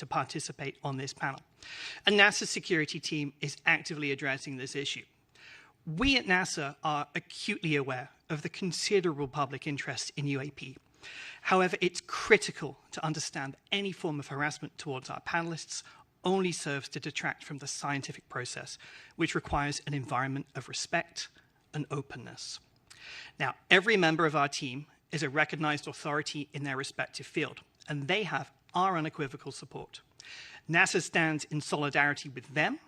to participate on this panel. And NASA's security team is actively addressing this issue. We at NASA are acutely aware of the considerable public interest in UAP. However, it's critical to understand that any form of harassment towards our panelists only serves to detract from the scientific process, which requires an environment of respect and openness. Now, every member of our team is a recognized authority in their respective field, and they have our unequivocal support. NASA stands in solidarity with them,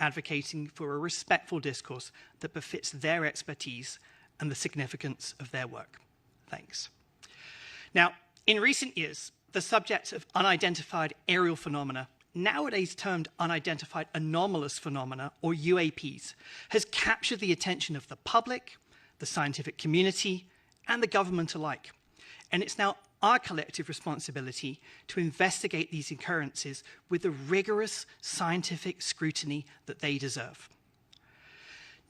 advocating for a respectful discourse that befits their expertise and the significance of their work. Thanks. Now, in recent years, the subject of unidentified aerial phenomena, nowadays termed unidentified anomalous phenomena, or UAPs, has captured the attention of the public, the scientific community, and the government alike. And it's now our collective responsibility to investigate these occurrences with the rigorous scientific scrutiny that they deserve.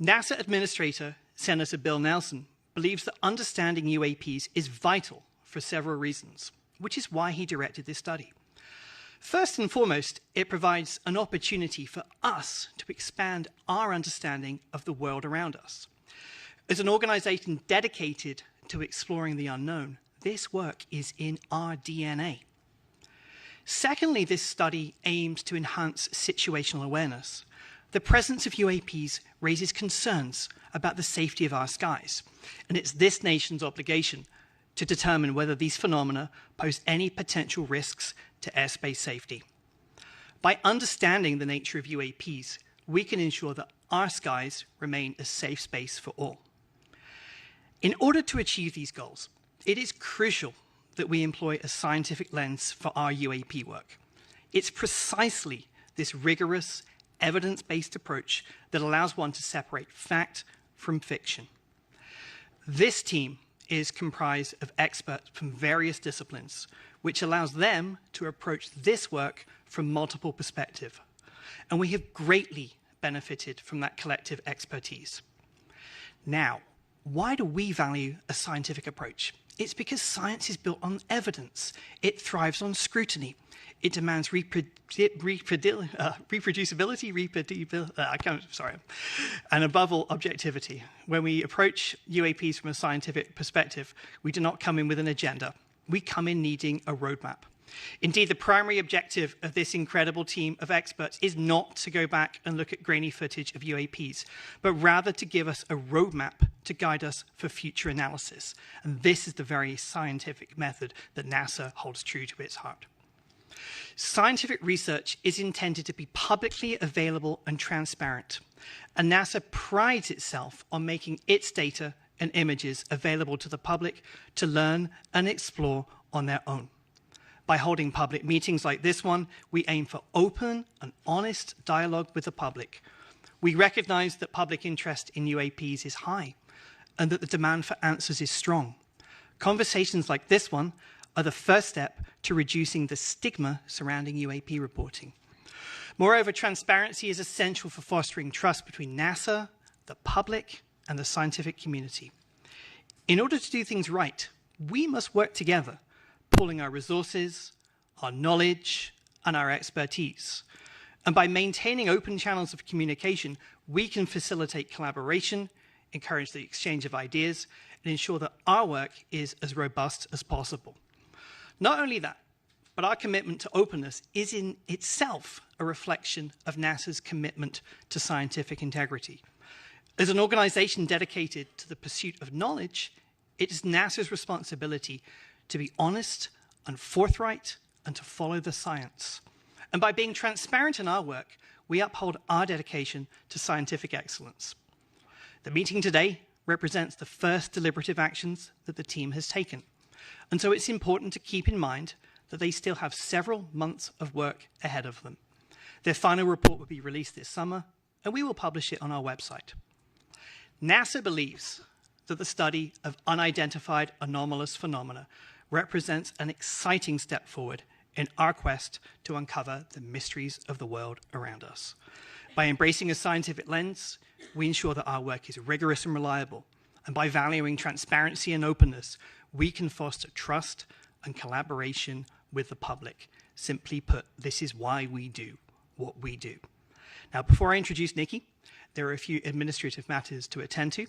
NASA Administrator Senator Bill Nelson believes that understanding UAPs is vital for several reasons, which is why he directed this study. First and foremost, it provides an opportunity for us to expand our understanding of the world around us. As an organization dedicated to exploring the unknown, this work is in our DNA. Secondly, this study aims to enhance situational awareness. The presence of UAPs raises concerns about the safety of our skies, and it's this nation's obligation to determine whether these phenomena pose any potential risks to airspace safety. By understanding the nature of UAPs, we can ensure that our skies remain a safe space for all. In order to achieve these goals, it is crucial that we employ a scientific lens for our UAP work. It's precisely this rigorous, evidence-based approach that allows one to separate fact from fiction. This team is comprised of experts from various disciplines, which allows them to approach this work from multiple perspectives. And we have greatly benefited from that collective expertise. Now, why do we value a scientific approach? It's because science is built on evidence. It thrives on scrutiny. It demands reproducibility, and above all, objectivity. When we approach UAPs from a scientific perspective, we do not come in with an agenda. We come in needing a roadmap. Indeed, the primary objective of this incredible team of experts is not to go back and look at grainy footage of UAPs, but rather to give us a roadmap to guide us for future analysis. And this is the very scientific method that NASA holds true to its heart. Scientific research is intended to be publicly available and transparent, and NASA prides itself on making its data and images available to the public to learn and explore on their own. By holding public meetings like this one, we aim for open and honest dialogue with the public. We recognize that public interest in UAPs is high and that the demand for answers is strong. Conversations like this one are the first step to reducing the stigma surrounding UAP reporting. Moreover, transparency is essential for fostering trust between NASA, the public, and the scientific community. In order to do things right, we must work together, pooling our resources, our knowledge, and our expertise. And by maintaining open channels of communication, we can facilitate collaboration, encourage the exchange of ideas, and ensure that our work is as robust as possible. Not only that, but our commitment to openness is in itself a reflection of NASA's commitment to scientific integrity. As an organization dedicated to the pursuit of knowledge, it is NASA's responsibility to be honest and forthright and to follow the science. And by being transparent in our work, we uphold our dedication to scientific excellence. The meeting today represents the first deliberative actions that the team has taken. And so it's important to keep in mind that they still have several months of work ahead of them. Their final report will be released this summer, and we will publish it on our website. NASA believes that the study of unidentified anomalous phenomena represents an exciting step forward in our quest to uncover the mysteries of the world around us. By embracing a scientific lens, we ensure that our work is rigorous and reliable. And by valuing transparency and openness, we can foster trust and collaboration with the public. Simply put, this is why we do what we do. Now, before I introduce Nikki, there are a few administrative matters to attend to.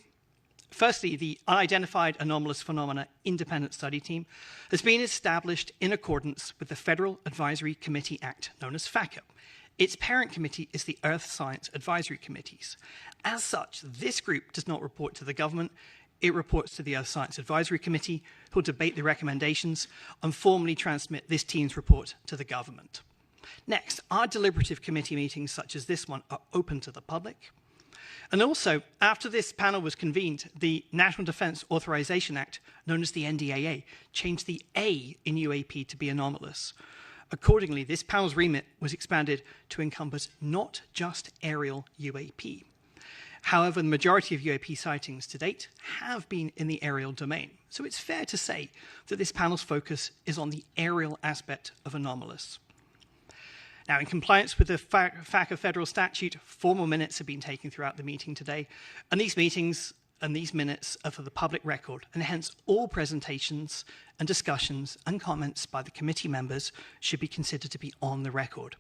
Firstly, the Unidentified Anomalous Phenomena Independent Study Team has been established in accordance with the Federal Advisory Committee Act, known as FACA. Its parent committee is the Earth Science Advisory Committees. As such, this group does not report to the government. It reports to the Earth Science Advisory Committee, who will debate the recommendations and formally transmit this team's report to the government. Next, our deliberative committee meetings, such as this one, are open to the public. And also, after this panel was convened, the National Defense Authorization Act, known as the NDAA, changed the A in UAP to be anomalous. Accordingly, this panel's remit was expanded to encompass not just aerial UAP. However, the majority of UAP sightings to date have been in the aerial domain. So it's fair to say that this panel's focus is on the aerial aspect of anomalous. Now, in compliance with the FACA federal statute, formal minutes have been taken throughout the meeting today, and these meetings and these minutes are for the public record, and hence all presentations and discussions and comments by the committee members should be considered to be on the record.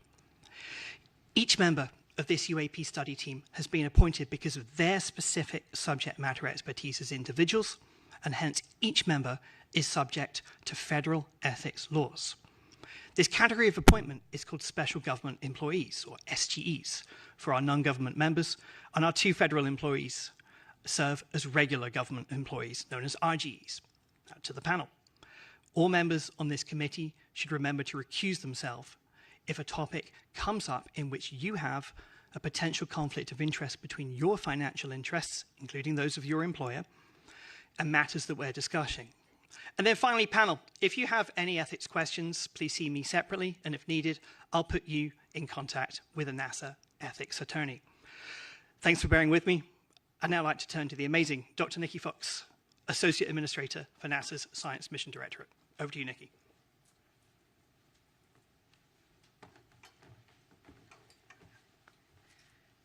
Each member of this UAP study team has been appointed because of their specific subject matter expertise as individuals, and hence each member is subject to federal ethics laws. This category of appointment is called Special Government Employees, or SGEs, for our non-government members, and our 2 federal employees serve as regular government employees, known as RGEs. Now to the panel. All members on this committee should remember to recuse themselves if a topic comes up in which you have a potential conflict of interest between your financial interests, including those of your employer, and matters that we're discussing. And then finally, panel, if you have any ethics questions, please see me separately, and if needed, I'll put you in contact with a NASA ethics attorney. Thanks for bearing with me. I'd now like to turn to the amazing Dr. Nikki Fox, Associate Administrator for NASA's Science Mission Directorate. Over to you, Nikki.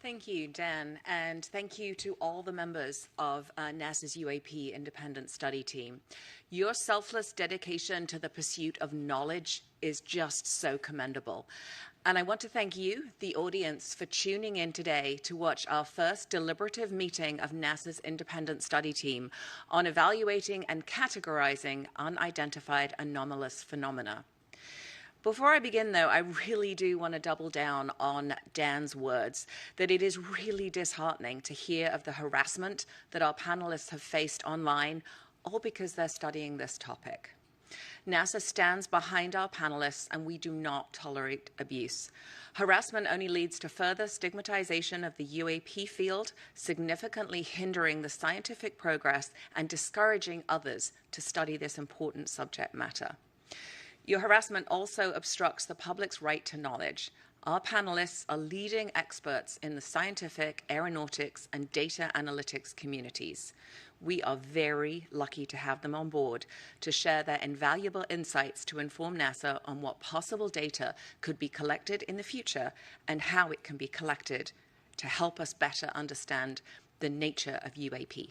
Thank you, Dan, and thank you to all the members of NASA's UAP Independent Study Team. Your selfless dedication to the pursuit of knowledge is just so commendable. And I want to thank you, the audience, for tuning in today to watch our first deliberative meeting of NASA's Independent Study Team on evaluating and categorizing unidentified anomalous phenomena. Before I begin, though, I really do want to double down on Dan's words, that it is really disheartening to hear of the harassment that our panelists have faced online, all because they're studying this topic. NASA stands behind our panelists, and we do not tolerate abuse. Harassment only leads to further stigmatization of the UAP field, significantly hindering the scientific progress and discouraging others to study this important subject matter. Your harassment also obstructs the public's right to knowledge. Our panelists are leading experts in the scientific, aeronautics, and data analytics communities. We are very lucky to have them on board to share their invaluable insights to inform NASA on what possible data could be collected in the future and how it can be collected to help us better understand the nature of UAP.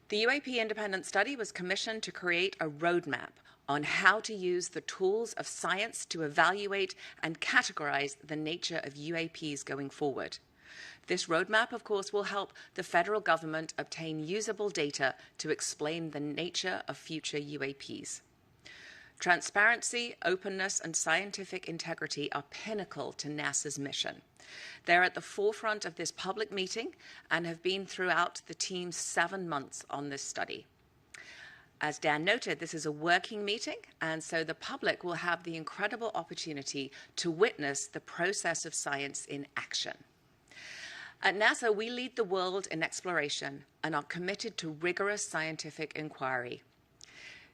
The UAP Independent Study was commissioned to create a roadmap on how to use the tools of science to evaluate and categorize the nature of UAPs going forward. This roadmap, of course, will help the federal government obtain usable data to explain the nature of future UAPs. Transparency, openness, and scientific integrity are pinnacle to NASA's mission. They're at the forefront of this public meeting and have been throughout the team's 7 months on this study. As Dan noted, this is a working meeting, and so the public will have the incredible opportunity to witness the process of science in action. At NASA, we lead the world in exploration and are committed to rigorous scientific inquiry.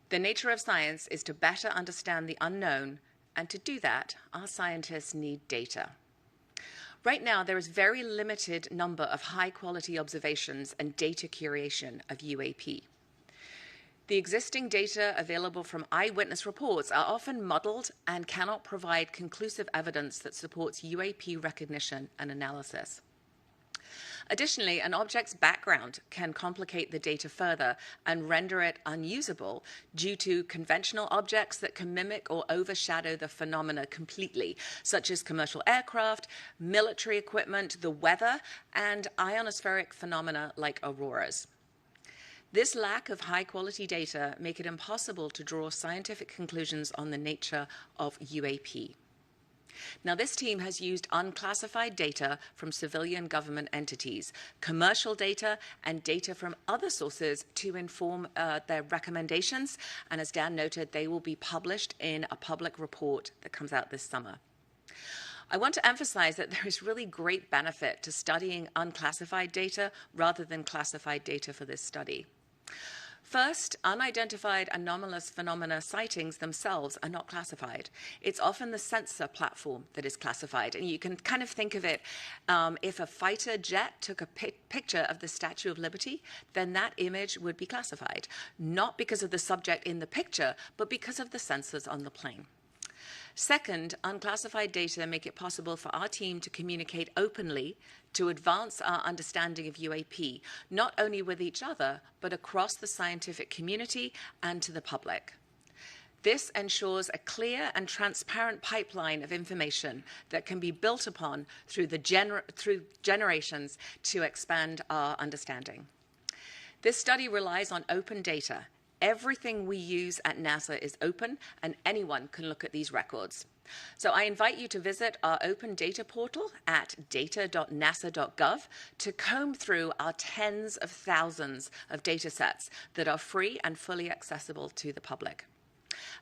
The nature of science is to better understand the unknown, and to do that, our scientists need data. Right now, there is very limited number of high-quality observations and data curation of UAP. The existing data available from eyewitness reports are often muddled and cannot provide conclusive evidence that supports UAP recognition and analysis. Additionally, an object's background can complicate the data further and render it unusable due to conventional objects that can mimic or overshadow the phenomena completely, such as commercial aircraft, military equipment, the weather, and ionospheric phenomena like auroras. This lack of high-quality data make it impossible to draw scientific conclusions on the nature of UAP. Now, this team has used unclassified data from civilian government entities, commercial data, and data from other sources to inform their recommendations. And as Dan noted, they will be published in a public report that comes out this summer. I want to emphasize that there is really great benefit to studying unclassified data rather than classified data for this study. First, unidentified anomalous phenomena sightings themselves are not classified. It's often the sensor platform that is classified. And you can kind of think of it, if a fighter jet took a picture of the Statue of Liberty, then that image would be classified, not because of the subject in the picture, but because of the sensors on the plane. Second, unclassified data make it possible for our team to communicate openly to advance our understanding of UAP, not only with each other, but across the scientific community and to the public. This ensures a clear and transparent pipeline of information that can be built upon through generations to expand our understanding. This study relies on open data. Everything we use at NASA is open, and anyone can look at these records. So I invite you to visit our open data portal at data.nasa.gov to comb through our tens of thousands of data sets that are free and fully accessible to the public.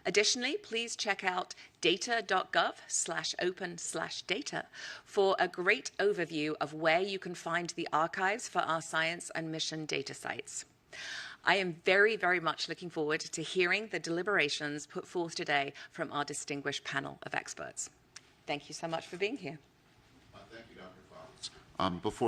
Additionally, please check out data.gov/open/data for a great overview of where you can find the archives for our science and mission data sites. I am very, very much looking forward to hearing the deliberations put forth today from our distinguished panel of experts. Thank you so much for being here. Thank you, Dr. Fox. Before